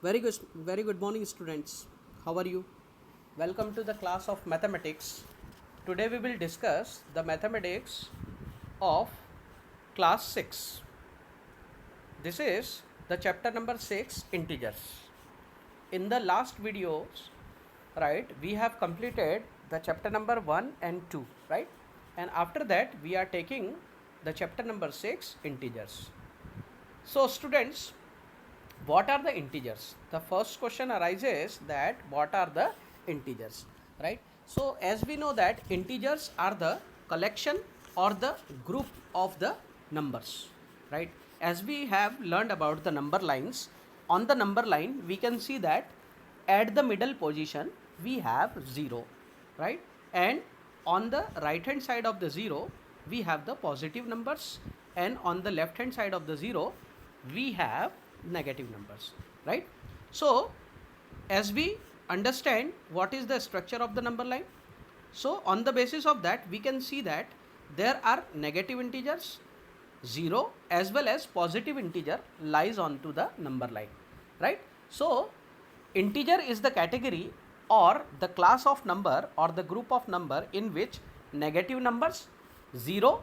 Very good morning, students. How are you? Welcome to the class of mathematics. Today we will discuss the mathematics of class 6. This is the chapter number 6, integers. In the last videos, right, we have completed the chapter number 1 and 2, right? And after that, we are taking the chapter number 6, integers. So, students, what are the integers? The first question arises that what are the integers, right? So as we know that integers are the collection or the group of the numbers, right? As we have learned about the number lines, on the number line we can see that at the middle position we have 0, right? And on the right hand side of the 0 we have the positive numbers, and on the left hand side of the 0 we have negative numbers, right? So as we understand what is the structure of the number line, so on the basis of that we can see that there are negative integers, 0 as well as positive integer lies onto the number line, right? So integer is the category or the class of number or the group of number in which negative numbers, 0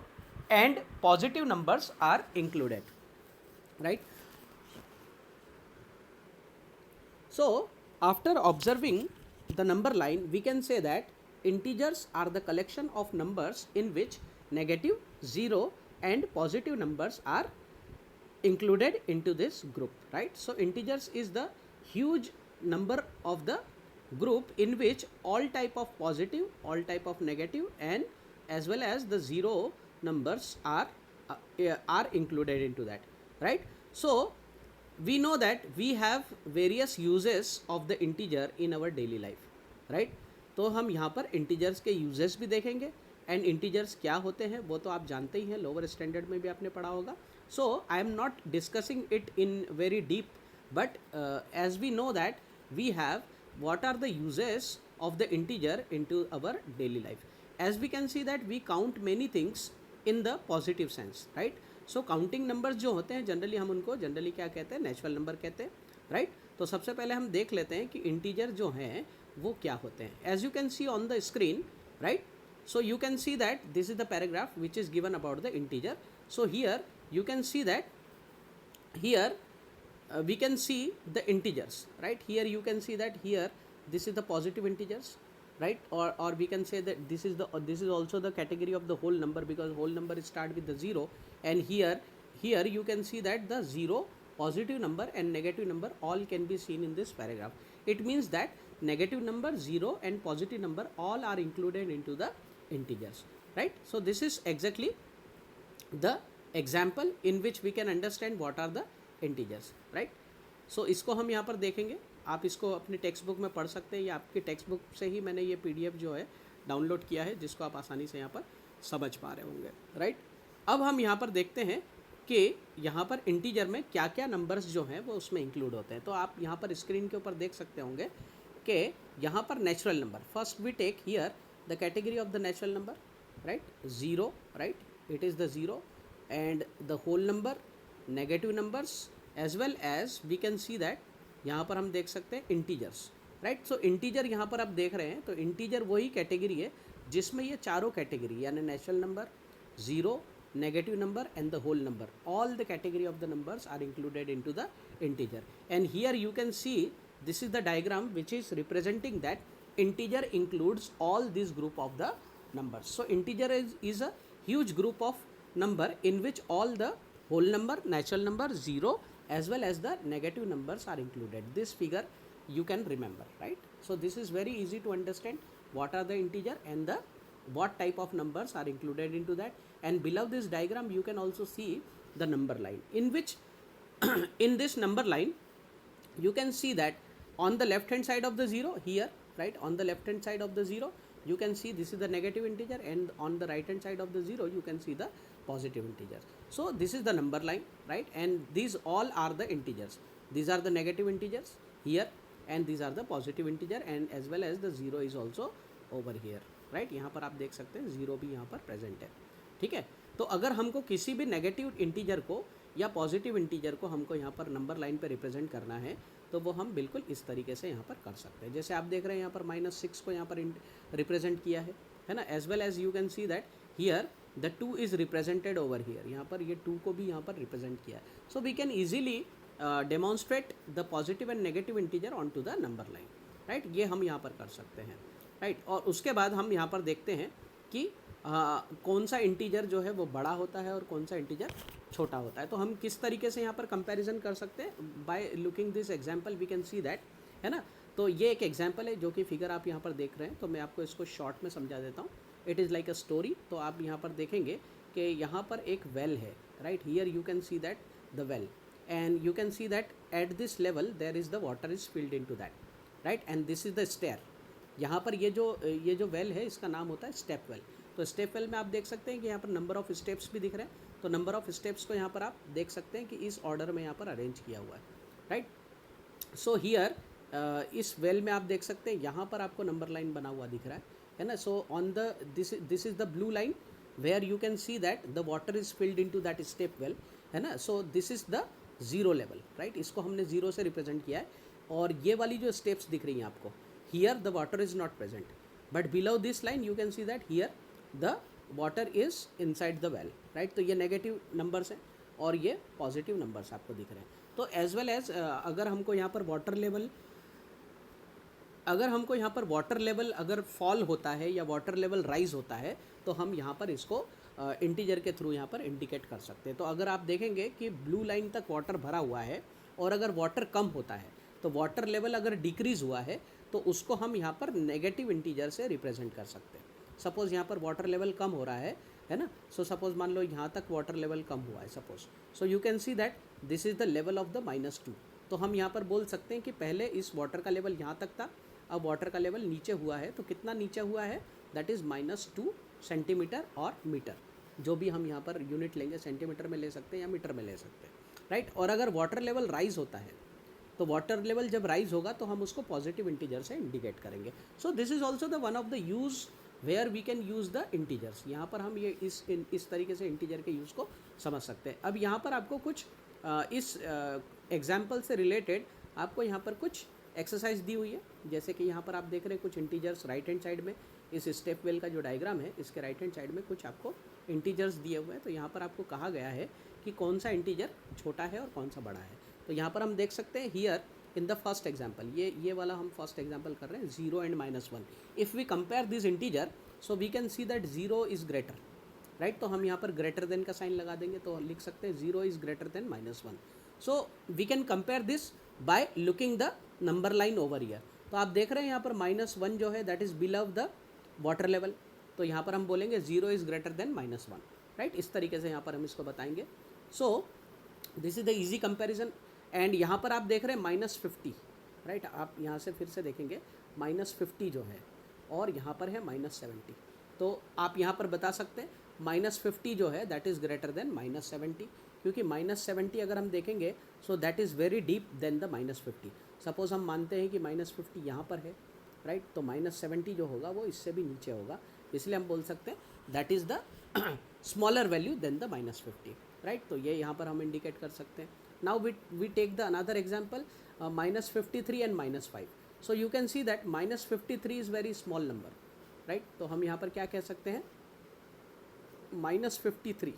and positive numbers are included, right? So after observing the number line, we can say that integers are the collection of numbers in which negative, 0 and positive numbers are included into this group, right? So integers is the huge number of the group in which all type of positive, all type of negative, and as well as the 0 numbers are included into that, right? So we know that we have various uses of the integer in our daily life, right? तो हम यहाँ पर integers के uses भी देखेंगे, and integers क्या होते हैं वो तो आप जानते ही हैं, लोअर स्टैंडर्ड में भी आपने पढ़ा होगा. So I am not discussing it in very deep, but as we know that we have what are the uses of the integer into our daily life. As we can see that we count many things in the positive sense, right? So counting numbers जो होते हैं generally हम उनको generally क्या कहते हैं, natural number कहते हैं, राइट? तो सबसे पहले हम देख लेते हैं कि इंटीजर जो हैं वो क्या होते हैं. As you can see on the screen, right? So you can see that this is the paragraph which is given about the integer. So here you can see that here we can see the integers, right? Here you can see that here this is the positive integers, right? Or we can say that this is also the category of the whole number, because whole number start with the 0, and here you can see that the 0, positive number and negative number all can be seen in this paragraph. It means that negative number, 0 and positive number all are included into the integers, right? So this is exactly the example in which we can understand what are the integers, right? So इसको हम यहाँ पर देखेंगे. आप इसको अपने text book में पढ़ सकते हैं, या आपकी टेक्स्ट बुक से ही मैंने ये पीडीएफ जो है डाउनलोड किया है, जिसको आप आसानी से यहाँ पर समझ पा रहे होंगे, राइट? अब हम यहाँ पर देखते हैं कि यहाँ पर इंटीजर में क्या क्या नंबर्स जो हैं वो उसमें इंक्लूड होते हैं. तो आप यहाँ पर स्क्रीन के ऊपर देख सकते होंगे कि यहाँ पर natural number, first we take here the category of the natural number, right? 0, right? It is the 0 and the whole number, negative numbers, as well as we can see that यहाँ पर हम देख सकते हैं इंटीजर्स, राइट? सो integer यहाँ पर आप देख रहे हैं, तो इंटीजर वही कैटेगरी है जिसमें ये चारों कैटेगरी यानी natural number, 0, negative number and the whole number, all the category of the numbers are included into the integer. And here you can see this is the diagram which is representing that integer includes all this group of the numbers. So integer is a huge group of number in which all the whole number, natural number, 0 as well as the negative numbers are included. This figure you can remember, right? So this is very easy to understand what are the integer and the what type of numbers are included into that. And below this diagram you can also see the number line, in which in this number line you can see that on the left hand side of the 0 here, right? On the left hand side of the 0 you can see this is the negative integer, and on the right hand side of the 0 you can see the positive integers. So this is the number line, right? And these all are the integers. These are the negative integers here, and these are the positive integer, and as well as the 0 is also over here, right? यहाँ पर आप देख सकते हैं 0 भी यहाँ पर present है, ठीक है? तो अगर हमको किसी भी नेगेटिव इंटीजर को या पॉजिटिव इंटीजर को हमको यहाँ पर नंबर लाइन पे रिप्रेजेंट करना है तो वो हम बिल्कुल इस तरीके से यहाँ पर कर सकते हैं। जैसे आप देख रहे हैं यहाँ पर -6 को यहाँ पर रिप्रेजेंट किया है ना। As well as you can see that here the 2 is represented over here, यहाँ पर ये 2 को भी यहाँ पर रिप्रेजेंट किया है। So we can easily demonstrate the positive and negative integer on to the number line, right. ये हम यहाँ पर कर सकते हैं, राइट। और उसके बाद हम यहाँ पर देखते हैं कि कौन सा इंटीजर जो है वो बड़ा होता है और कौन सा इंटीजर छोटा होता है। तो हम किस तरीके से यहाँ पर कंपैरिजन कर सकते हैं, by looking this example we can see that, है ना। तो ये एक एग्जांपल है जो कि फिगर आप यहाँ पर देख रहे हैं, तो मैं आपको इसको शॉर्ट में समझा देता हूँ। It is like a story. तो आप यहाँ पर देखेंगे कि यहाँ पर एक वेल है, right. Here you can see that the well and you can see that at this level there is the water is filled in to that, right. And this is the stair. यहाँ पर ये जो well है इसका नाम होता है step well. तो स्टेप वेल में आप देख सकते हैं कि यहाँ पर नंबर ऑफ़ स्टेप्स भी दिख रहे हैं। तो नंबर ऑफ़ स्टेप्स को यहाँ पर आप देख सकते हैं कि इस ऑर्डर में यहाँ पर अरेंज किया हुआ है, राइट। सो हियर इस वेल में आप देख सकते हैं यहाँ पर आपको नंबर लाइन बना हुआ दिख रहा है ना। So on the this is the blue line where you can see that the water is filled in to that step well, है ना। So this is the 0 level, right. इसको हमने 0 से रिप्रेजेंट किया है। और ये वाली जो स्टेप्स दिख रही हैं आपको, here the water is not present, but below this line you can see that here the water is inside the well, right. तो ये नेगेटिव नंबर्स हैं और ये पॉजिटिव नंबर्स आपको दिख रहे हैं। तो एज वेल एज अगर हमको यहाँ पर वाटर लेवल अगर फॉल होता है या वाटर लेवल राइज होता है तो हम यहाँ पर इसको इंटीजर के थ्रू यहाँ पर इंडिकेट कर सकते हैं। तो अगर आप देखेंगे कि ब्लू लाइन तक वाटर भरा हुआ है और अगर वाटर कम होता है तो वाटर लेवल अगर डिक्रीज़ हुआ है तो उसको हम यहाँ पर नेगेटिव इंटीजर से रिप्रेजेंट कर सकते हैं। सपोज़ यहाँ पर वाटर लेवल कम हो रहा है ना। सो सपोज़ मान लो यहाँ तक वाटर लेवल कम हुआ है suppose. So you can see that this is the level of the -2। तो हम यहाँ पर बोल सकते हैं कि पहले इस वाटर का लेवल यहाँ तक था, अब वाटर का लेवल नीचे हुआ है। तो कितना नीचे हुआ है, दैट इज़ -2 सेंटीमीटर और मीटर, जो भी हम यहाँ पर यूनिट लेंगे सेंटीमीटर में ले सकते हैं या मीटर में ले सकते हैं, राइट। और अगर वाटर लेवल राइज होता है तो वाटर लेवल जब राइज होगा तो हम उसको पॉजिटिव इंटीजर से इंडिकेट करेंगे। So this is also the one of the use where we can use the integers. यहाँ पर हम ये इस तरीके से इंटीजर के यूज़ को समझ सकते हैं। अब यहाँ पर आपको कुछ इस एग्जाम्पल से रिलेटेड आपको यहाँ पर कुछ एक्सरसाइज दी हुई है। जैसे कि यहाँ पर आप देख रहे हैं कुछ इंटीजर्स राइट हैंड साइड में, इस स्टेप वेल का जो डायग्राम है इसके राइट हैंड साइड में कुछ आपको इंटीजर्स दिए हुए हैं। तो यहाँ पर आपको कहा गया है कि कौन सा इंटीजर छोटा है और कौन सा बड़ा है। तो यहाँ पर हम देख सकते हैं here in the first example, ये वाला हम फर्स्ट एग्जाम्पल कर रहे हैं 0 and -1। If we compare this integer so we can see that 0 is greater, right. तो हम यहाँ पर ग्रेटर देन का साइन लगा देंगे तो लिख सकते हैं 0 is greater than -1। So we can compare this by looking the number line over here. तो आप देख रहे हैं यहाँ पर -1 जो है that is below the water level. तो यहाँ पर हम बोलेंगे 0 इज़ ग्रेटर देन -1, राइट। इस तरीके से यहाँ पर हम इसको बताएंगे। सो this is the easy comparison. And यहाँ पर आप देख रहे हैं -50, राइट। आप यहाँ से फिर से देखेंगे -50 जो है और यहाँ पर है -70। तो आप यहाँ पर बता सकते हैं -50 जो है दैट इज़ ग्रेटर देन -70, क्योंकि -70 अगर हम देखेंगे so that is very deep then the -50। Suppose हम मानते हैं कि -50 यहाँ पर है, राइट। तो -70 जो होगा वो इससे भी नीचे होगा, इसलिए हम बोल सकते हैं that is the smaller value than the -50, right. तो ये यहाँ पर हम इंडिकेट कर सकते हैं। Now we take the another example, -53 and -5. So you can see that -53 is very small number, right? तो हम यहाँ पर क्या कह सकते हैं, -53,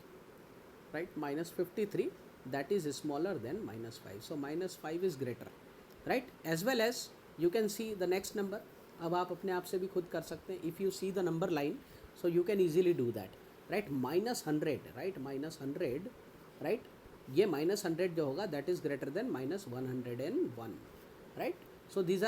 right? -53 that is smaller than -5. So -5 is greater, right? As well as you can see the next number. अब आप अपने आप से भी खुद कर सकते हैं. If you see the number line, so you can easily do that, right? -100, right? -100, right? ये -100 जो होगा that is greater than -101, right. So these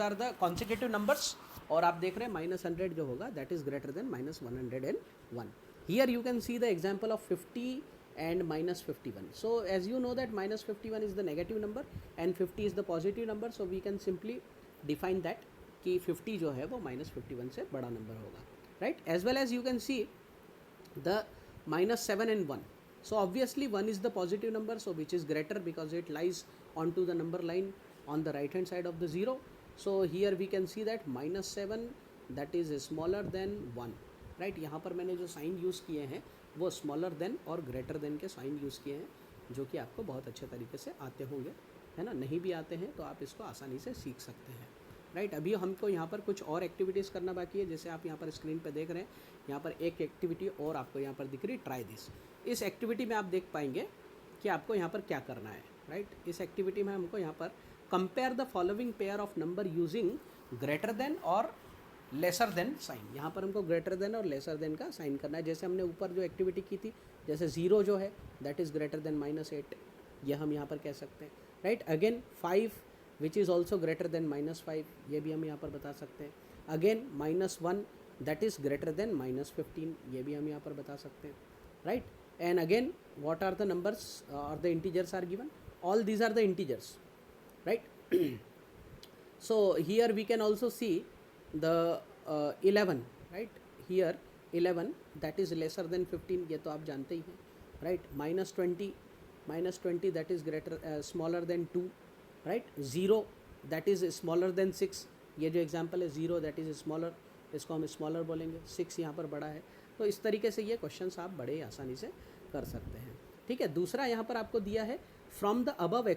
are the consecutive numbers. और आप देख रहे हैं -100 जो होगा that is greater than -101। Here you can see the example of 50 and -51. So as you know that -51 is the negative number and 50 is the positive number, so we can simply define that कि 50 जो है वो -51 से बड़ा number होगा, right. As well as you can see the -7 and 1. So obviously 1 is the positive number, so which is greater because it lies onto the number line on the right hand side of the 0. So here we can see that -7 that is smaller than 1, right. यहाँ पर मैंने जो sign use किए हैं वो smaller than और greater than के sign use किए हैं, जो कि आपको बहुत अच्छे तरीके से आते होंगे, है ना। नहीं भी आते हैं तो आप इसको आसानी से सीख सकते हैं, राइट। अभी हमको यहाँ पर कुछ और एक्टिविटीज़ करना बाकी है। जैसे आप यहाँ पर स्क्रीन पे देख रहे हैं, यहाँ पर एक एक्टिविटी और आपको यहाँ पर दिख रही, ट्राई दिस। इस एक्टिविटी में आप देख पाएंगे कि आपको यहाँ पर क्या करना है, राइट। इस एक्टिविटी में हमको यहाँ पर compare the following pair of number using greater than और लेसर देन साइन। यहाँ पर हमको ग्रेटर देन और लेसर देन का साइन करना है। जैसे हमने ऊपर जो एक्टिविटी की थी, जैसे 0 जो है दैट इज़ ग्रेटर देन -8, यह हम यहाँ पर कह सकते हैं, right. Again 5 which is also greater than -5, ये भी हम यहाँ पर बता सकते हैं। Again -1 that is greater than -15, ये भी हम यहाँ पर बता सकते हैं, right. And again what are the numbers और the integers are given, all these are the integers, right. So here we can also see the 11, right. Here 11 that is lesser than 15, ये तो आप जानते ही हैं, right. -20 that is greater smaller than 2, right. 0 that is smaller than 6, ये जो example है 0 that is smaller, इसको हम स्मॉलर बोलेंगे, 6 यहाँ पर बड़ा है। तो इस तरीके से ये क्वेश्चंस आप बड़े आसानी से कर सकते हैं, ठीक है। दूसरा यहाँ पर आपको दिया है, from the above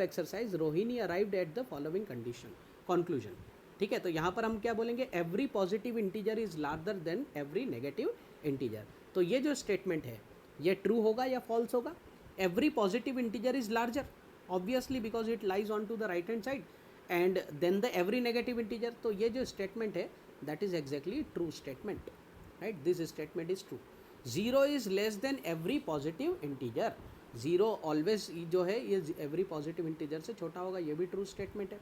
exercise Rohini arrived at the following conclusion, ठीक है। तो यहाँ पर हम क्या बोलेंगे, every positive integer is larger than every negative integer. तो ये जो स्टेटमेंट है ये ट्रू होगा या फॉल्स होगा। Every positive integer is larger obviously because it lies on to the right hand side, and then the every negative integer. तो ये जो स्टेटमेंट है that is exactly true statement, right. This statement is true. 0 is less than every positive integer, 0 always जो है ये every positive integer से छोटा होगा, ये भी ट्रू स्टेटमेंट है।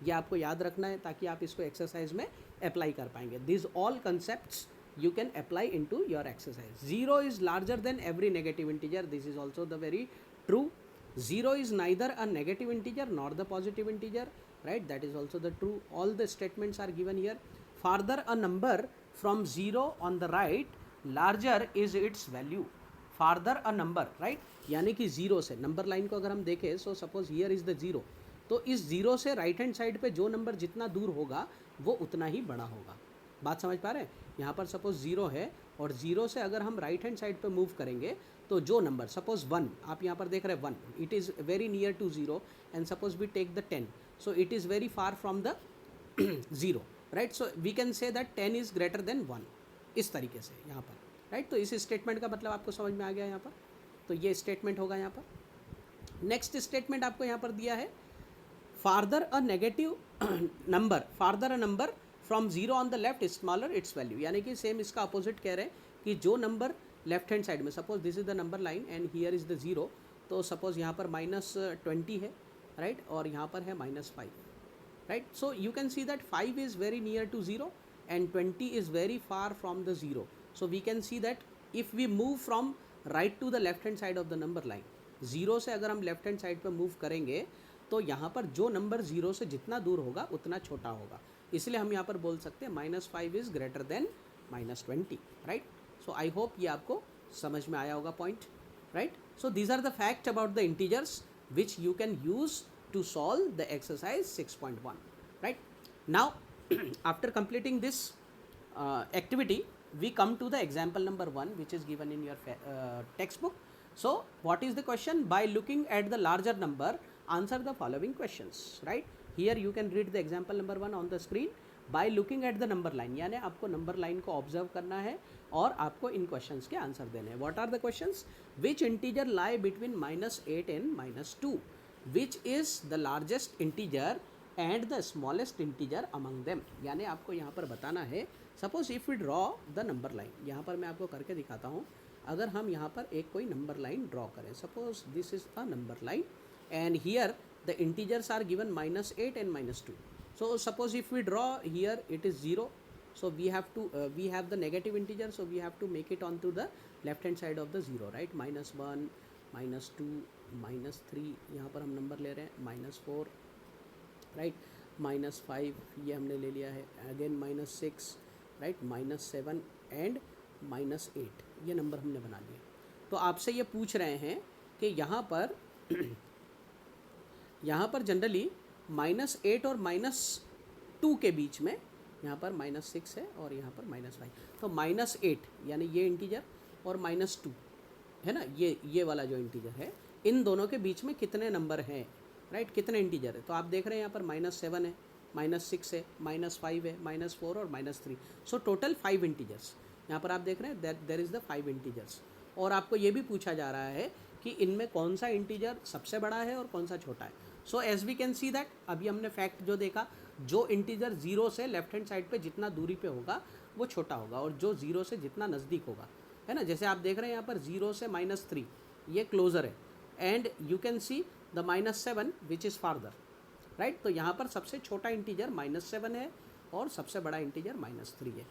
ये आपको याद रखना है ताकि आप इसको एक्सरसाइज में अप्लाई कर पाएंगे। This all concepts you can apply into your exercise. 0 is larger than every negative integer, this is also the very true. 0 is neither a negative integer nor the positive integer, right, that is also the true. All the statements are given here. Further, a number from 0 on the right larger is its value. Further a number, right, यानी कि 0 से number line को अगर हम देखें, so suppose here is the 0, तो इस 0 से राइट हैंड साइड पे जो नंबर जितना दूर होगा वो उतना ही बड़ा होगा। बात समझ पा रहे हैं। यहाँ पर सपोज 0 है और 0 से अगर हम राइट हैंड साइड पे मूव करेंगे तो जो नंबर सपोज 1, आप यहाँ पर देख रहे हैं 1, it is very near to 0, and suppose we take the 10, so it is very far from the 0, right. So we can say that 10 is greater than 1, इस तरीके से यहाँ पर, राइट। तो इस स्टेटमेंट का मतलब आपको समझ में आ गया यहाँ पर। तो ये स्टेटमेंट होगा यहाँ पर। नेक्स्ट स्टेटमेंट आपको यहाँ पर दिया है, farther a negative number from 0 on the left smaller it's value, यानी कि सेम इसका अपोजिट कह रहे हैं कि जो नंबर लेफ्ट हैंड साइड में, suppose this is the number line and here is the 0, तो सपोज यहाँ पर -20 है, राइट, और यहाँ पर है -5, right. So you can see that 5 is very near to 0 and 20 is very far from the 0. So we can see that if we move from right to the left hand side of the number line, 0 से अगर हम left hand side पर move करेंगे तो यहाँ पर जो number 0 से जितना दूर होगा उतना छोटा होगा। इसलिए हम यहाँ पर बोल सकते हैं -5 is greater than -20, right. So I hope ये आपको समझ में आया होगा point, right. So these are the fact about the integers which you can use to solve the exercise 6.1, right. Now after completing this activity we come to the example number 1 which is given in your textbook. So what is the question? By looking at the larger number answer the following questions, right. Here you can read the example number 1 on the screen. By looking at the number line, यानी आपको number line को observe करना है और आपको इन questions के answer देने हैं। What are the questions? Which integer lie between -8 and -2? Which is the largest integer and the smallest integer among them? यानी आपको यहाँ पर बताना है, suppose if we draw the number line, यहाँ पर मैं आपको करके दिखाता हूँ। अगर हम यहाँ पर एक कोई नंबर लाइन ड्रॉ करें, suppose this is a number line and here the integers are given -8 and -2. So suppose if we draw here it is 0, so we have to we have the negative integer, so we have to make it onto the left hand side of the 0, right. -1, -2, -3, यहाँ पर हम number ले रहे हैं, -4, right, -5 ये हमने ले लिया है, अगेन -6, राइट, -7 एंड -8 ये नंबर हमने बना लिए। तो आपसे ये पूछ रहे हैं कि यहाँ पर जनरली -8 और -2 के बीच में, यहाँ पर -6 है और यहाँ पर -5, तो -8 यानी ये इंटीजर और -2 है ना, ये वाला जो इंटीजर है, इन दोनों के बीच में कितने नंबर हैं, राइट, कितने इंटीजर है। तो आप देख रहे हैं यहाँ पर -7 है, -6 है, -5 है, -4 और -3। सो टोटल 5 इंटीजर्स यहाँ पर आप देख रहे हैं, that there is the 5 integers. और आपको ये भी पूछा जा रहा है कि इनमें कौन सा इंटीजर सबसे बड़ा है और कौन सा छोटा है। So as we can see that, अभी हमने फैक्ट जो देखा, जो इंटीजर 0 से लेफ्ट हैंड साइड पे जितना दूरी पे होगा वो छोटा होगा, और जो 0 से जितना नज़दीक होगा, है ना, जैसे आप देख रहे हैं यहाँ पर 0 से -3 ये क्लोज़र है, and you can see the -7 which is farther, right. तो यहाँ पर सबसे छोटा इंटीजर -7 है और सबसे बड़ा इंटीजर -3 है,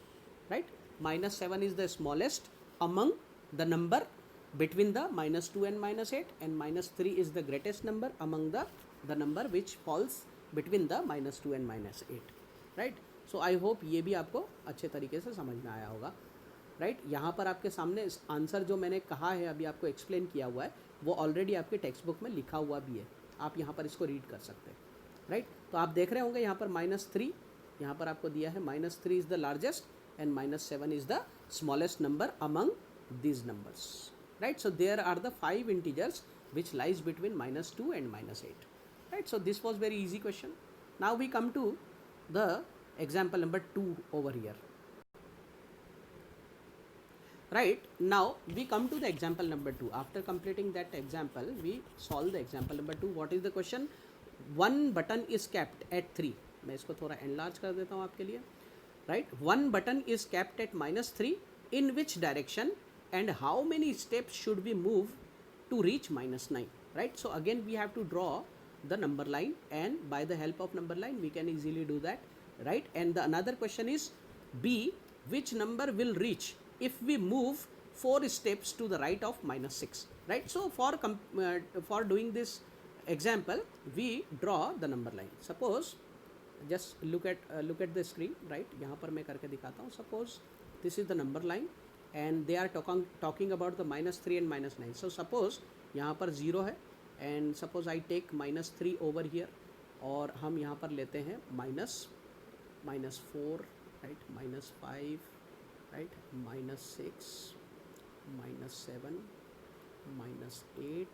right. -7 is the smallest among the number between the -2 and -8, and -3 is the greatest number among the number which falls between the -2 and -8, right। so I hope ये भी आपको अच्छे तरीके से समझ में आया होगा, राइट। यहाँ पर आपके सामने आंसर जो मैंने कहा है अभी आपको एक्सप्लेन किया हुआ है वो ऑलरेडी आपके टेक्स्ट बुक में लिखा हुआ भी है, आप यहाँ पर इसको रीड कर सकते हैं, राइट। तो आप देख रहे होंगे यहाँ पर -3 यहाँ पर आपको दिया है, -3 is the largest and -7 is the smallest number among these numbers, right। so there are the 5 integers which lies between -2 and -8, right। so this was very easy question. Now we come to the example number 2 over here, right। now we come to the example number 2. After completing that example we solve the example number 2. What is the question? One button is kept at 3. मैं इसको थोड़ा enlarge कर देता हूँ आपके लिए, right। one button is kept at -3. in which direction and how many steps should we move to reach -9, right। so again we have to draw the number line, and by the help of number line we can easily do that, right। and the another question is B, which number will reach if we move 4 steps to the right of -6, right। so for doing this example we draw the number line. Suppose just look at the screen, right। यहाँ पर मैं करके दिखाता हूँ। Suppose this is the number line and they are talking about the -3 and -9. so suppose यहाँ पर 0 है, and suppose I take -3 over here, और हम यहाँ पर लेते हैं -4, right, -5, right, -6, -7, -8,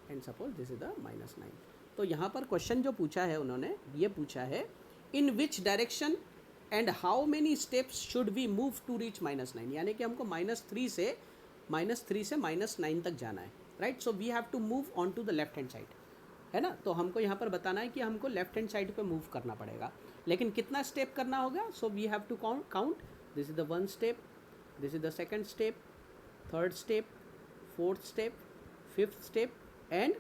and suppose this is the -9. तो यहाँ पर क्वेश्चन जो पूछा है उन्होंने ये पूछा है in which direction and how many steps should we move to reach -9, यानी कि हमको -3 से -9 तक जाना है, right. So we have to move on to the left hand side, है ना। तो हमको यहाँ पर बताना है कि हमको लेफ्ट हैंड साइड पे मूव करना पड़ेगा, लेकिन कितना स्टेप करना होगा। So we have to count, this is the 1 step, this is the 2nd step, 3rd step, 4th step, 5th step and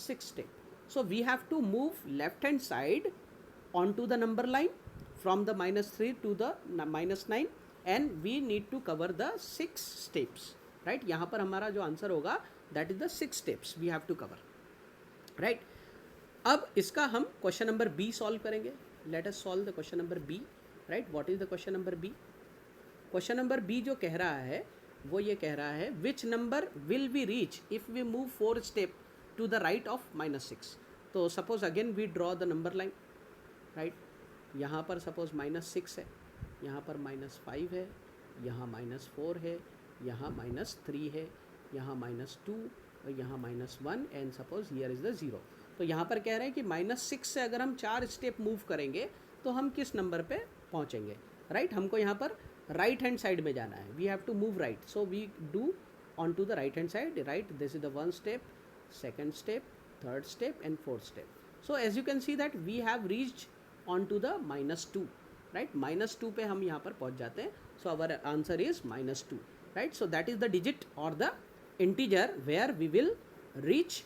6th step. So we have to move left hand side on to the number line from the -3 to the -9, and we need to cover the 6 steps, right। यहाँ पर हमारा जो answer होगा that is the 6 steps we have to cover, right। अब इसका हम question number B solve करेंगे। let us solve the question number B, right। what is the question number B? Question number B जो कह रहा है वो ये कह रहा है which number will we reach if we move 4 step to the right of -6। तो suppose again we draw the number line, right। यहाँ पर सपोज -6 है, यहाँ पर -5 है, यहाँ -4 है, यहाँ -3 है, यहाँ -2 और यहाँ -1, and suppose here is the 0। तो यहाँ पर कह रहे हैं कि -6 से अगर हम 4 स्टेप मूव करेंगे तो हम किस नंबर पे पहुँचेंगे, राइट। हमको यहाँ पर राइट हैंड साइड में जाना है, we have to move right, so we do on to the right hand side, right. This is the 1 step, 2nd step, 3rd step and 4th step. So as you can see that we have reached on to the -2, right। -2 पे हम यहाँ पर पहुँच जाते हैं, so our answer is -2, right। so that is the digit or the integer where we will reach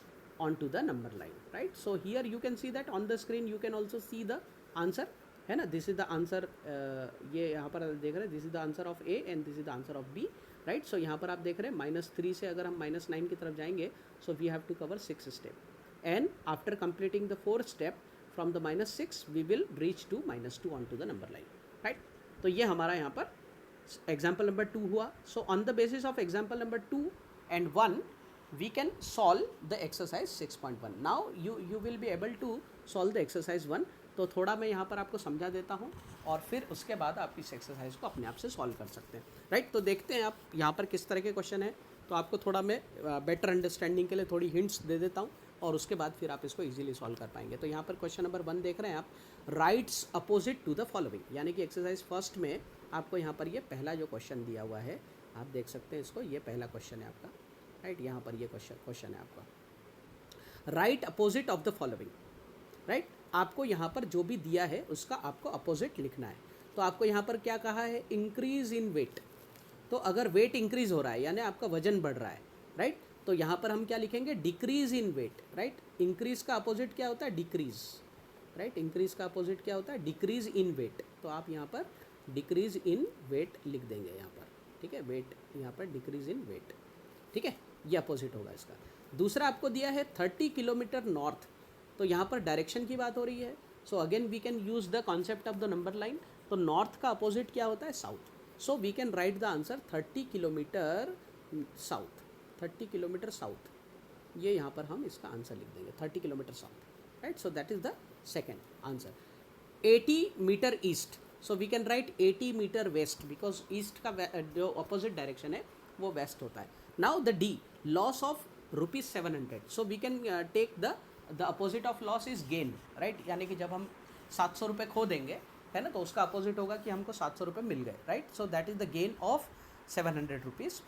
on to the number line, right। so here you can see that on the screen you can also see the answer, है ना। this is the answer, ये यहाँ पर देख रहे हैं, this is the answer of A and this is the answer of B, right। so यहाँ पर आप देख रहे हैं -3 से अगर हम -9 की तरफ जाएंगे, so we have to cover 6 step, and after completing the 4th step from the -6 we will reach to -2 onto the number line, right। तो ये हमारा यहाँ पर example number 2 हुआ। so on the basis of example number 2 and 1 we can solve the exercise 6.1. now you will be able to solve the exercise 1। तो थोड़ा मैं यहाँ पर आपको समझा देता हूँ और फिर उसके बाद आप इस एक्सरसाइज को अपने आप से सॉल्व कर सकते हैं, राइट। तो देखते हैं आप यहाँ पर किस तरह के क्वेश्चन है। तो आपको थोड़ा मैं बेटर अंडरस्टैंडिंग के लिए थोड़ी हिंट्स दे देता हूँ और उसके बाद फिर आप इसको इजीली सॉल्व कर पाएंगे। तो यहाँ पर क्वेश्चन नंबर 1 देख रहे हैं आप, rights opposite to the following, यानी कि एक्सरसाइज फर्स्ट में आपको यहाँ पर ये पहला जो क्वेश्चन दिया हुआ है, आप देख सकते हैं इसको, ये पहला क्वेश्चन है आपका, राइट। यहाँ पर ये क्वेश्चन है आपका, right opposite of the following, right. आपको यहाँ पर जो भी दिया है उसका आपको अपोजिट लिखना है। तो आपको यहाँ पर क्या कहा है, इंक्रीज इन वेट। तो अगर वेट इंक्रीज हो रहा है यानी आपका वजन बढ़ रहा है, राइट, तो यहाँ पर हम क्या लिखेंगे, decrease in weight, right. Increase का अपोजिट क्या होता है, डिक्रीज, राइट। इंक्रीज का अपोजिट क्या होता है, डिक्रीज इन वेट। तो आप यहाँ पर डिक्रीज इन वेट लिख देंगे यहाँ पर, ठीक है, वेट यहाँ पर डिक्रीज इन वेट, ठीक है, ये अपोजिट होगा इसका। दूसरा आपको दिया है 30 किलोमीटर नॉर्थ, तो यहाँ पर डायरेक्शन की बात हो रही है। So again we can use the concept of the number line. तो नॉर्थ का अपोजिट क्या होता है, south. So we can write the answer 30 kilometre south, 30 kilometre south, ये यहाँ पर हम इसका आंसर लिख देंगे 30 kilometre south, right. So that is the second answer. 80 metre east, so we can write 80 metre west, because east का जो opposite direction है वो वेस्ट होता है। Now the D, loss of ₹700, so we can take the opposite of loss is gain, right. यानी कि जब हम 700 रुपये खो देंगे, है ना, तो उसका अपोजिट होगा कि हमको 700 रुपये मिल गए, right. So that is the gain of 700 rupees.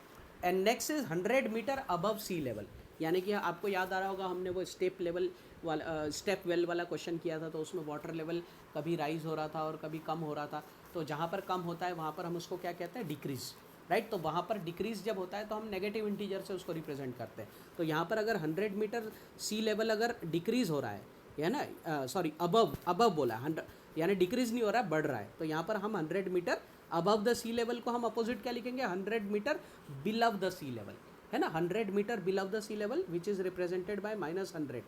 And next is 100 metre above sea level, यानी कि आपको याद आ रहा होगा हमने वो स्टेप लेवल वाला स्टेप वेल वाला क्वेश्चन किया था, तो उसमें वाटर लेवल कभी राइज हो रहा था और कभी कम हो रहा था। तो जहाँ पर कम होता है वहाँ पर हम उसको क्या कहते हैं, डिक्रीज, राइट। तो वहाँ पर डिक्रीज जब होता है तो हम नेगेटिव इंटीजर से उसको रिप्रेजेंट करते हैं। तो यहाँ पर अगर 100 मीटर सी लेवल अगर डिक्रीज हो रहा है ना, सॉरी अबव बोला, 100 यानी डिक्रीज नहीं हो रहा है, बढ़ रहा है। तो यहाँ पर हम 100 metre above the sea level को हम अपोजिट क्या लिखेंगे, 100 metre below the sea level, है ना, 100 metre below the sea level which is represented by -100,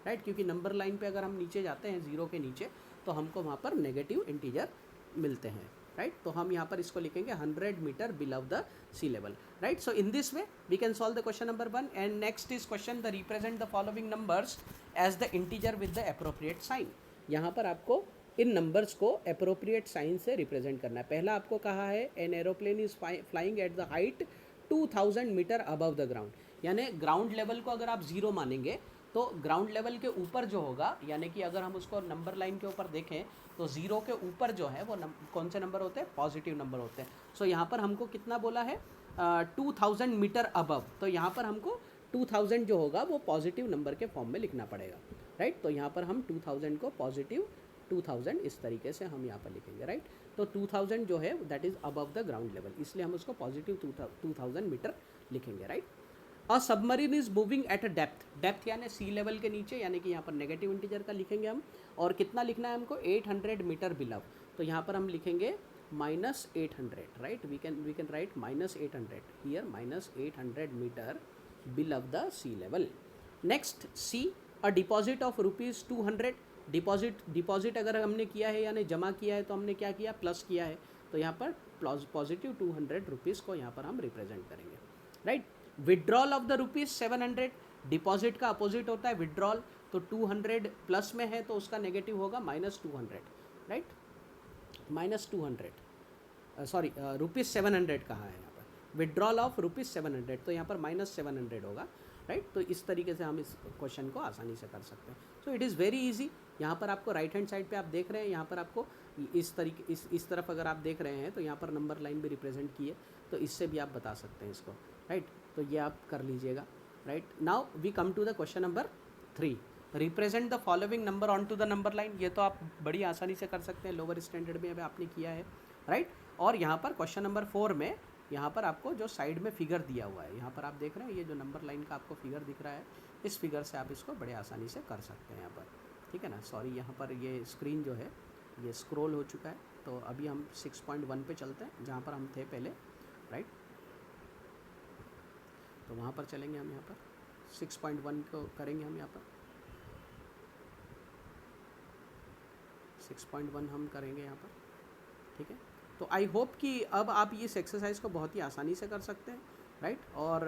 right. क्योंकि नंबर लाइन पे अगर हम नीचे जाते हैं जीरो के नीचे तो हमको वहाँ पर नेगेटिव इंटीजर मिलते हैं, राइट। तो हम यहाँ पर इसको लिखेंगे 100 metre below the sea level, right. So in this way we can solve the question number 1। And next is question, the represent the following numbers as the integer with the appropriate sign. यहाँ पर आपको इन numbers को appropriate sign से represent करना है। पहला आपको कहा है, an aeroplane is flying at the height 2000 metre above the ground, यानी ग्राउंड लेवल को अगर आप जीरो मानेंगे तो ग्राउंड लेवल के ऊपर जो होगा, यानी कि अगर हम उसको नंबर लाइन के ऊपर देखें तो जीरो के ऊपर जो है वो कौन से नंबर होते हैं, पॉजिटिव नंबर होते हैं। सो यहाँ पर हमको कितना बोला है, 2000 मीटर अबव, तो यहाँ पर हमको 2000 जो होगा वो पॉजिटिव नंबर के फॉर्म में लिखना पड़ेगा, राइट। तो यहाँ पर हम 2000 को पॉजिटिव 2000 इस तरीके से हम यहाँ पर लिखेंगे, राइट। तो 2000 जो है that is above the ground level, इसलिए हम उसको पॉजिटिव 2000 मीटर लिखेंगे, right. A submarine is moving at a depth, depth यानी सी लेवल के नीचे, यानी कि यहाँ पर नेगेटिव इंटीजर का लिखेंगे हम। और कितना लिखना है हमको, 800 मीटर बिलव, तो यहाँ पर हम लिखेंगे -800, right. We can write -800 here, -800 metre below the sea level. Next C, a deposit of ₹200, deposit अगर हमने किया है यानी जमा किया है तो हमने क्या किया, प्लस किया है। तो यहाँ पर पॉजिटिव 200 रुपीज़ को यहाँ पर हम रिप्रेजेंट करेंगे, right. Withdrawal of the ₹700, deposit का अपोजिट होता है विड्रॉल, तो 200 प्लस में है तो उसका नेगेटिव होगा -200, राइट, -200, सॉरी ₹700 कहाँ है यहाँ पर, विड्रॉल ऑफ ₹700, तो यहाँ पर -700 होगा, राइट। तो इस तरीके से हम इस क्वेश्चन को आसानी से कर सकते हैं। सो इट इज़ वेरी इजी। यहाँ पर आपको राइट हैंड साइड पे आप देख रहे हैं, यहाँ पर आपको इस तरीके इस तरफ अगर आप देख रहे हैं तो यहाँ पर नंबर लाइन भी रिप्रेजेंट की है, तो इससे भी आप बता सकते हैं इसको, राइट। तो ये आप कर लीजिएगा, right. Now we come to the question number 3, represent the following number on to the number line. ये तो आप बड़ी आसानी से कर सकते हैं, लोअर स्टैंडर्ड में अभी आपने किया है, राइट। और यहाँ पर क्वेश्चन नंबर 4 में यहाँ पर आपको जो साइड में फिगर दिया हुआ है, यहाँ पर आप देख रहे हैं ये जो नंबर लाइन का आपको फिगर दिख रहा है, इस फिगर से आप इसको बड़े आसानी से कर सकते हैं यहाँ पर, ठीक है ना। सॉरी, यहाँ पर ये स्क्रीन जो है ये स्क्रॉल हो चुका है, तो अभी हम 6.1 पे चलते हैं जहाँ पर हम थे पहले, राइट। तो वहाँ पर चलेंगे हम, यहाँ पर 6.1 को करेंगे हम, यहाँ पर 6.1 हम करेंगे यहाँ पर, ठीक है। तो आई होप कि अब आप इस एक्सरसाइज को बहुत ही आसानी से कर सकते हैं, राइट। और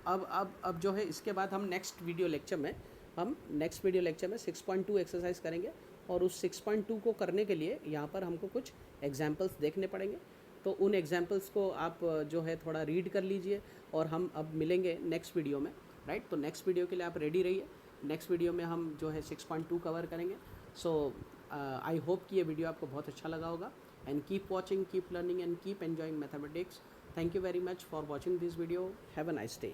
अब जो है इसके बाद हम नेक्स्ट वीडियो लेक्चर में 6.2 एक्सरसाइज करेंगे, और उस 6.2 को करने के लिए यहाँ पर हमको कुछ एग्जाम्पल्स देखने पड़ेंगे। तो उन एग्जाम्पल्स को आप जो है थोड़ा रीड कर लीजिए और हम अब मिलेंगे नेक्स्ट वीडियो में, राइट। तो नेक्स्ट वीडियो के लिए आप रेडी रहिए। नेक्स्ट वीडियो में हम जो है 6.2 कवर करेंगे। सो आई होप कि ये वीडियो आपको बहुत अच्छा लगा होगा। And keep watching, keep learning and keep enjoying mathematics. Thank you very much for watching this video. Have a nice day.